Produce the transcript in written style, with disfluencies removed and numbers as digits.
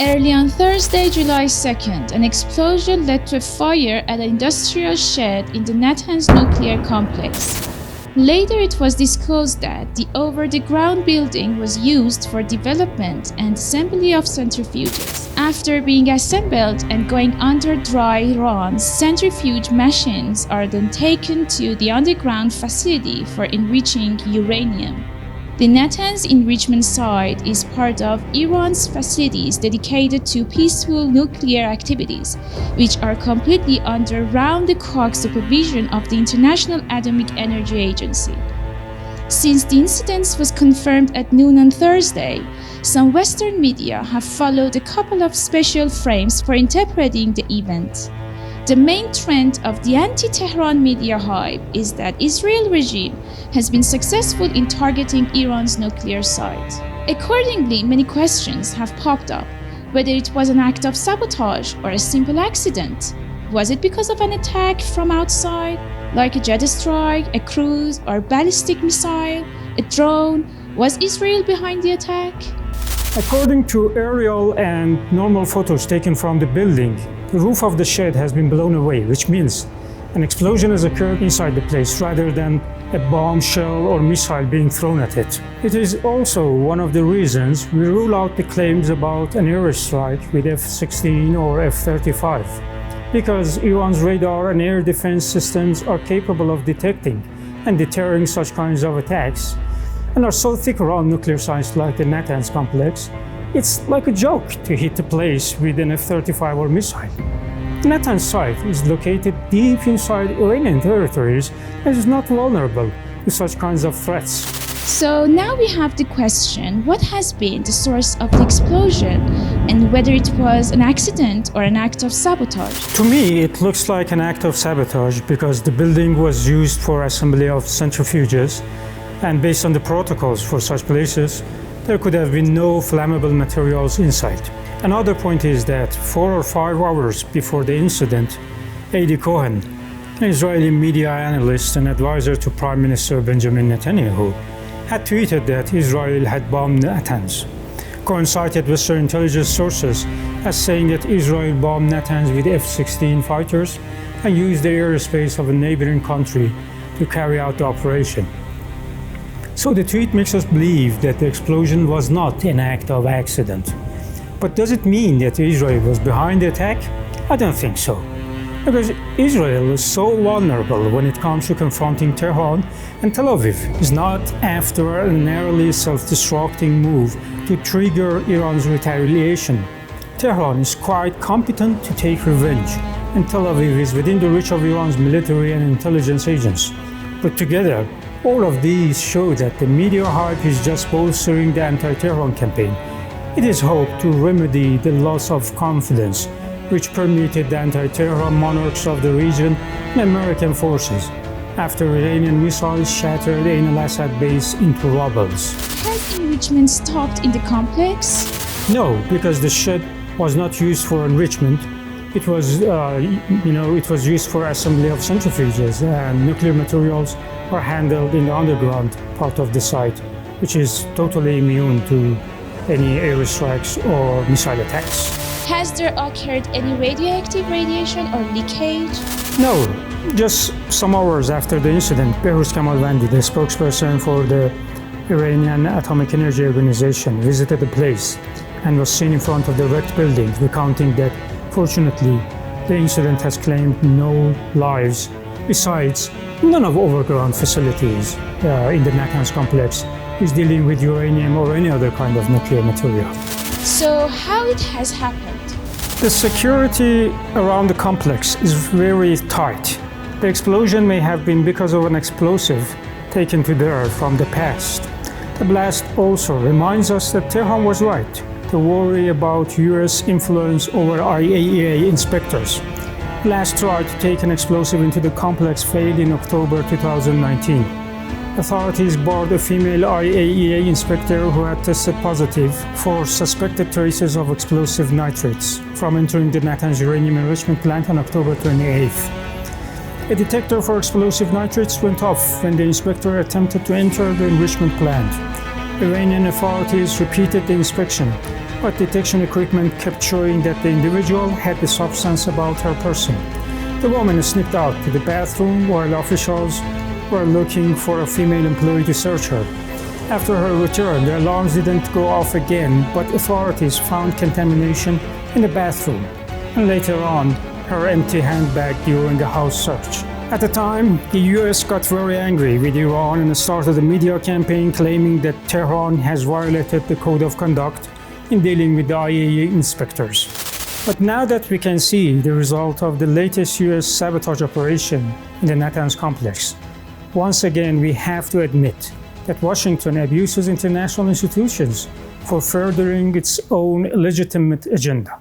Early on Thursday, July 2nd, an explosion led to a fire at an industrial shed in the Natanz nuclear complex. Later, it was disclosed that the over-the-ground building was used for development and assembly of centrifuges. After being assembled and going under dry runs, centrifuge machines are then taken to the underground facility for enriching uranium. The Natanz enrichment site is part of Iran's facilities dedicated to peaceful nuclear activities, which are completely under round-the-clock supervision of the International Atomic Energy Agency. Since the incident was confirmed at noon on Thursday, some Western media have followed a couple of special frames for interpreting the event. The main trend of the anti-Tehran media hype is that Israel regime has been successful in targeting Iran's nuclear site. Accordingly, many questions have popped up, whether it was an act of sabotage or a simple accident. Was it because of an attack from outside, like a jet strike, a cruise or ballistic missile, a drone? Was Israel behind the attack? According to aerial and normal photos taken from the building, the roof of the shed has been blown away, which means an explosion has occurred inside the place rather than a bomb, shell or missile being thrown at it. It is also one of the reasons we rule out the claims about an airstrike with F-16 or F-35, because Iran's radar and air defense systems are capable of detecting and deterring such kinds of attacks, and are so thick around nuclear sites like the Natanz complex, it's like a joke to hit the place with an F-35 or missile. The Natanz site is located deep inside Iranian territories and is not vulnerable to such kinds of threats. So now we have the question, what has been the source of the explosion and whether it was an accident or an act of sabotage? To me, it looks like an act of sabotage because the building was used for assembly of centrifuges, and based on the protocols for such places, there could have been no flammable materials inside. Another point is that 4 or 5 hours before the incident, Adi Cohen, an Israeli media analyst and advisor to Prime Minister Benjamin Netanyahu, had tweeted that Israel had bombed Natanz. Cohen cited Western intelligence sources as saying that Israel bombed Natanz with F-16 fighters and used the airspace of a neighboring country to carry out the operation. So the tweet makes us believe that the explosion was not an act of accident. But does it mean that Israel was behind the attack? I don't think so. Because Israel is so vulnerable when it comes to confronting Tehran, and Tel Aviv is not after a narrowly self-destructing move to trigger Iran's retaliation. Tehran is quite competent to take revenge, and Tel Aviv is within the reach of Iran's military and intelligence agents. But together, all of these show that the media hype is just bolstering the anti-Tehran campaign. It is hoped to remedy the loss of confidence which permeated the anti-Tehran monarchs of the region and American forces after Iranian missiles shattered Ain al-Assad base into rubbles. Has enrichment stopped in the complex? No, because the shed was not used for enrichment. It was, it was used for assembly of centrifuges, and nuclear materials are handled in the underground part of the site, which is totally immune to any airstrikes or missile attacks. Has there occurred any radioactive radiation or leakage? No, just some hours after the incident, Behruz Kamalvandi, the spokesperson for the Iranian Atomic Energy Organization, visited the place and was seen in front of the wrecked building, recounting that fortunately the incident has claimed no lives. Besides, none of overground facilities in the Natanz complex is dealing with uranium or any other kind of nuclear material. So how it has happened? The security around the complex is very tight. The explosion may have been because of an explosive taken to there from the past. The blast also reminds us that Tehran was right to worry about US influence over IAEA inspectors. Blast tried to take an explosive into the complex failed in October 2019. Authorities barred a female IAEA inspector who had tested positive for suspected traces of explosive nitrates from entering the Natanz uranium enrichment plant on October 28th. A detector for explosive nitrates went off when the inspector attempted to enter the enrichment plant. Iranian authorities repeated the inspection, but detection equipment kept showing that the individual had the substance about her person. The woman sneaked out to the bathroom while officials were looking for a female employee to search her. After her return, the alarms didn't go off again, but authorities found contamination in the bathroom, and later on, her empty handbag during a house search. At the time, the US got very angry with Iran and started a media campaign claiming that Tehran has violated the code of conduct in dealing with the IAEA inspectors. But now that we can see the result of the latest US sabotage operation in the Natanz complex, once again we have to admit that Washington abuses international institutions for furthering its own legitimate agenda.